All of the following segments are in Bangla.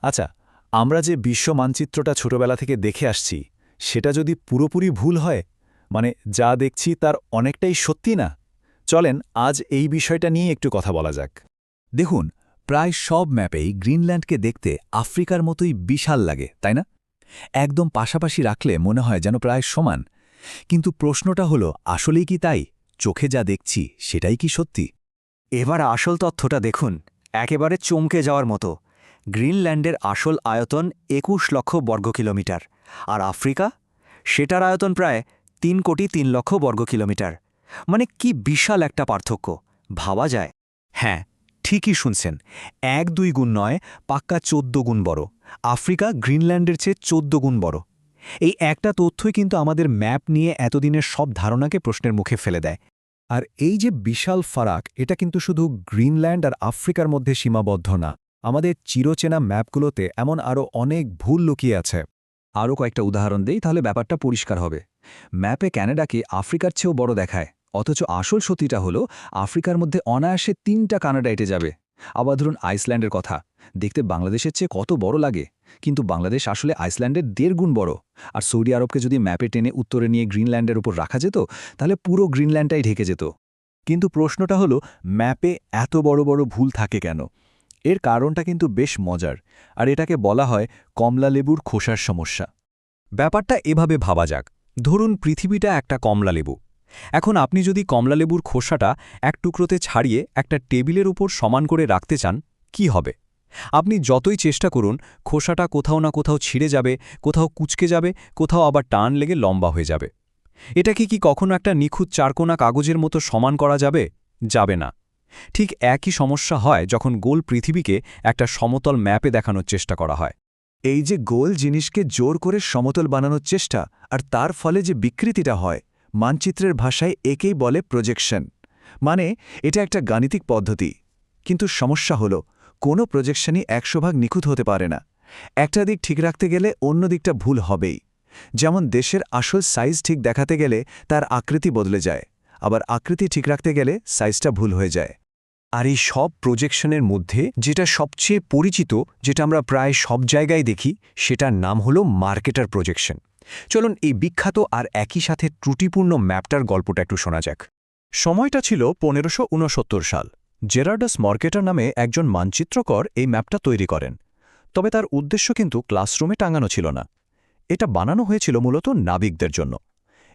আচ্ছা, আমরা যে বিশ্ব মানচিত্রটা ছোটবেলা থেকে দেখে আসছি সেটা যদি পুরোপুরি ভুল হয়, মানে যা দেখছি তার অনেকটাই সত্যি না, চলেন আজ এই বিষয়টা নিয়ে একটু কথা বলা যাক। দেখুন, প্রায় সব ম্যাপেই গ্রিনল্যান্ডকে দেখতে আফ্রিকার মতোই বিশাল লাগে, তাই না? একদম পাশাপাশি রাখলে মনে হয় যেন প্রায় সমান। কিন্তু প্রশ্নটা হলো, আসলেই কি তাই? চোখে যা দেখছি সেটাই কি সত্যি? এবার আসল তথ্যটা দেখুন, একেবারে চমকে যাওয়ার মতো। গ্রিনল্যান্ডের আসল আয়তন ২১ লক্ষ বর্গ কিলোমিটার, আর আফ্রিকা, সেটার আয়তন প্রায় ৩,৩,০০,০০০ বর্গ কিলোমিটার। মানে কি বিশাল একটা পার্থক্য, ভাবা যায়? হ্যাঁ, ঠিকই শুনছেন, ১-২ গুণ নয়, পাক্কা ১৪ গুণ বড়। আফ্রিকা গ্রিনল্যান্ডের চেয়ে ১৪ গুণ বড়। এই একটা তথ্যই কিন্তু আমাদের ম্যাপ নিয়ে এতদিনের সব ধারণাকে প্রশ্নের মুখে ফেলে দেয়। আর এই যে বিশাল ফারাক, এটা কিন্তু শুধু গ্রিনল্যান্ড আর আফ্রিকার মধ্যে সীমাবদ্ধ না। আমাদের চিরচেনা ম্যাপগুলোতে এমন আরও অনেক ভুল লুকিয়ে আছে। আরও কয়েকটা উদাহরণ দেই, তাহলে ব্যাপারটা পরিষ্কার হবে। ম্যাপে ক্যানাডাকে আফ্রিকার চেয়েও বড় দেখায়, অথচ আসল সত্যিটা হলো আফ্রিকার মধ্যে অনায়াসে ৩টা কানাডা এঁটে যাবে। আবার ধরুন আইসল্যান্ডের কথা, দেখতে বাংলাদেশের চেয়ে কত বড় লাগে, কিন্তু বাংলাদেশ আসলে আইসল্যান্ডের ১.৫ গুণ বড়। আর সৌদি আরবকে যদি ম্যাপে টেনে উত্তরে নিয়ে গ্রিনল্যান্ডের উপর রাখা যেত, তাহলে পুরো গ্রিনল্যান্ডটাই ঢেকে যেত। কিন্তু প্রশ্নটা হলো, ম্যাপে এত বড় বড় ভুল থাকে কেন? এর কারণটা কিন্তু বেশ মজার, আর এটাকে বলা হয় কমলালেবুর খোসার সমস্যা। ব্যাপারটা এভাবে ভাবা যাক, ধরুন পৃথিবীটা একটা কমলালেবু। এখন আপনি যদি কমলালেবুর খোসাটা এক টুকরোতে ছাড়িয়ে একটা টেবিলের উপর সমান করে রাখতে চান, কি হবে? আপনি যতই চেষ্টা করুন, খোসাটা কোথাও না কোথাও ছিঁড়ে যাবে, কোথাও কুঁচকে যাবে, কোথাও আবার টান লেগে লম্বা হয়ে যাবে। এটাকে কি কখনো একটা নিখুঁত চারকোনা কাগজের মতো সমান করা যাবে? যাবে না। ঠিক একই সমস্যা হয় যখন গোল পৃথিবীকে একটা সমতল ম্যাপে দেখানোর চেষ্টা করা হয়। এই যে গোল জিনিসকে জোর করে সমতল বানানোর চেষ্টা, আর তার ফলে যে বিকৃতিটা হয়, মানচিত্রের ভাষায় একেই বলে প্রজেকশন। মানে এটা একটা গাণিতিক পদ্ধতি। কিন্তু সমস্যা হলো, কোনো প্রজেকশনই ১০০% নিখুঁত হতে পারে না। একটা দিক ঠিক রাখতে গেলে অন্য দিকটা ভুল হবেই। যেমন দেশের আসল সাইজ ঠিক দেখাতে গেলে তার আকৃতি বদলে যায়, আবার আকৃতি ঠিক রাখতে গেলে সাইজটা ভুল হয়ে যায়। আর এই সব প্রজেকশনের মধ্যে যেটা সবচেয়ে পরিচিত, যেটা আমরা প্রায় সব জায়গায় দেখি, সেটার নাম হলো মার্কেটার প্রজেকশন। চলুন এই বিখ্যাত আর একই সাথে ত্রুটিপূর্ণ ম্যাপটার গল্পটা একটু শোনা যাক। সময়টা ছিল ১৫৬৯ সাল। জেরার্ডাস মার্কেটার নামে একজন মানচিত্রকর এই ম্যাপটা তৈরি করেন। তবে তার উদ্দেশ্য কিন্তু ক্লাসরুমে টাঙানো ছিল না। এটা বানানো হয়েছিল মূলত নাবিকদের জন্য।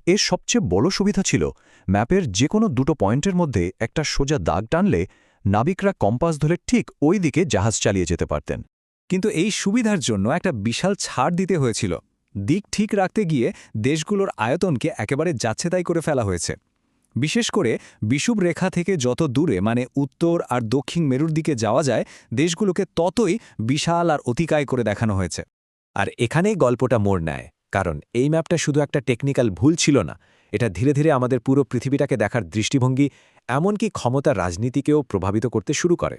এর সবচেয়ে বড় সুবিধা ছিল, ম্যাপের যে কোনো দুটো পয়েন্টের মধ্যে একটা সোজা দাগ টানলে নাবিকরা কম্পাস ধরে ঠিক ওই দিকে জাহাজ চালিয়ে যেতে পারতেন। কিন্তু এই সুবিধার জন্য একটা বিশাল ছাড় দিতে হয়েছিল। দিক ঠিক রাখতে গিয়ে দেশগুলোর আয়তনকে একেবারে যাচ্ছেতাই করে ফেলা হয়েছে। বিশেষ করে বিষুব রেখা থেকে যত দূরে, মানে উত্তর আর দক্ষিণ মেরুর দিকে যাওয়া যায়, দেশগুলোকে ততই বিশাল আর অতিকায় করে দেখানো হয়েছে। আর এখানেই গল্পটা মোড় নেয়, কারণ এই ম্যাপটা শুধু একটা টেকনিক্যাল ভুল ছিল না, এটা ধীরে ধীরে আমাদের পুরো পৃথিবীটাকে দেখার দৃষ্টিভঙ্গি, এমনকি ক্ষমতা রাজনীতিকেও প্রভাবিত করতে শুরু করে।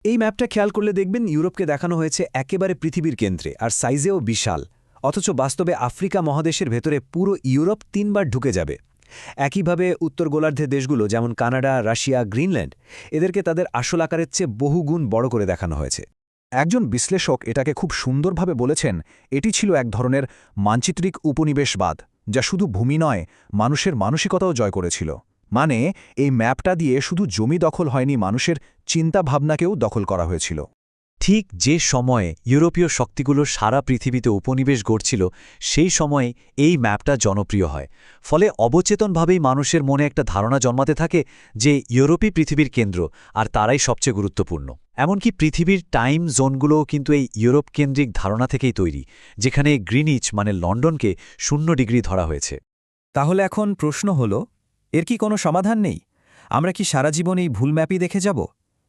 এই ম্যাপটা খেয়াল করলে দেখবেন ইউরোপকে দেখানো হয়েছে একেবারে পৃথিবীর কেন্দ্রে, আর সাইজেও বিশাল। অথচ বাস্তবে আফ্রিকা মহাদেশের ভেতরে পুরো ইউরোপ ৩বার ঢুকে যাবে। একইভাবে উত্তর গোলার্ধের দেশগুলো যেমন কানাডা, রাশিয়া, গ্রিনল্যান্ড, এদেরকে তাদের আসল আকারের চেয়ে বহুগুণ বড় করে দেখানো হয়েছে। একজন বিশ্লেষক এটাকে খুব সুন্দরভাবে বলেছেন, এটি ছিল এক ধরনের মানচিত্রিক উপনিবেশবাদ, যা শুধু ভূমি নয়, মানুষের মানসিকতাও জয় করেছিল। মানে এই ম্যাপটা দিয়ে শুধু জমি দখল হয়নি, মানুষের চিন্তাভাবনাকেও দখল করা হয়েছিল। ঠিক যে সময়ে ইউরোপীয় শক্তিগুলো সারা পৃথিবীতে উপনিবেশ গড়ছিল, সেই সময়ে এই ম্যাপটা জনপ্রিয় হয়। ফলে অবচেতনভাবেই মানুষের মনে একটা ধারণা জন্মাতে থাকে যে ইউরোপই পৃথিবীর কেন্দ্র, আর তারাই সবচেয়ে গুরুত্বপূর্ণ। এমনকি পৃথিবীর টাইম জোনগুলোও কিন্তু এই ইউরোপ কেন্দ্রিক ধারণা থেকেই তৈরি, যেখানে গ্রিনিচ মানে লন্ডনকে 0 ডিগ্রি ধরা হয়েছে। তাহলে এখন প্রশ্ন হলো, এর কি কোনো সমাধান নেই? আমরা কি সারা জীবন এই ভুল ম্যাপই দেখে যাব?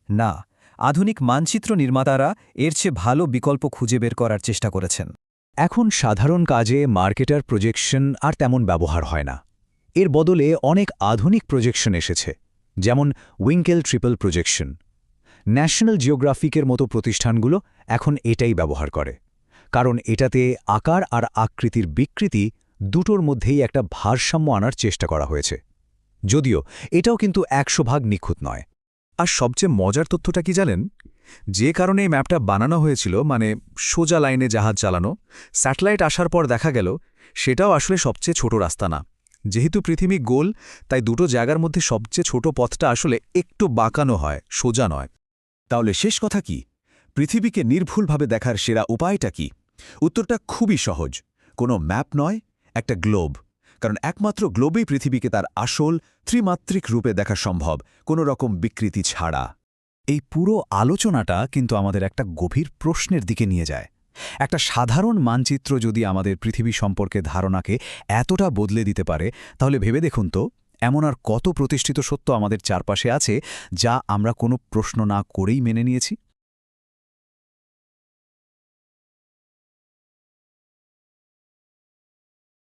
না, আধুনিক মানচিত্র নির্মাতারা এর চেয়ে ভালো বিকল্প খুঁজে বের করার চেষ্টা করেছেন। এখন সাধারণ কাজে মার্কেটার প্রজেকশন আর তেমন ব্যবহার হয় না। এর বদলে অনেক আধুনিক প্রজেকশন এসেছে, যেমন উইঙ্কেল ট্রিপল প্রজেকশন। ন্যাশনাল জিওগ্রাফিকের মতো প্রতিষ্ঠানগুলো এখন এটাই ব্যবহার করে, কারণ এটাতে আকার আর আকৃতির বিকৃতি দুটোর মধ্যেই একটা ভারসাম্য আনার চেষ্টা করা হয়েছে। যদিও এটাও কিন্তু ১০০% নিখুঁত নয়। আর সবচেয়ে মজার তথ্যটা কি জানেন? যে কারণে এই ম্যাপটা বানানো হয়েছিল, মানে সোজা লাইনে জাহাজ চালানো, স্যাটেলাইট আসার পর দেখা গেল সেটাও আসলে সবচেয়ে ছোট রাস্তা না। যেহেতু পৃথিবী গোল, তাই দুটো জায়গার মধ্যে সবচেয়ে ছোট পথটা আসলে একটু বাঁকানো হয়, সোজা নয়। তাহলে শেষ কথা কি? পৃথিবীকে নির্ভুলভাবে দেখার সেরা উপায়টা কি? উত্তরটা খুবই সহজ। কোনো ম্যাপ নয়, একটা গ্লোব। কারণ একমাত্র গ্লোবেই পৃথিবীকে তার আসল ত্রিমাত্রিক রূপে দেখা সম্ভব, কোনো রকম বিকৃতি ছাড়া। এই পুরো আলোচনাটা কিন্তু আমাদের একটা গভীর প্রশ্নের দিকে নিয়ে যায়। একটা সাধারণ মানচিত্র যদি আমাদের পৃথিবী সম্পর্কে ধারণাকে এতটা বদলে দিতে পারে, তাহলে ভেবে দেখুন তো, এমন আর কত প্রতিষ্ঠিত সত্য আমাদের চারপাশে আছে যা আমরা কোনো প্রশ্ন না করেই মেনে নিয়েছি।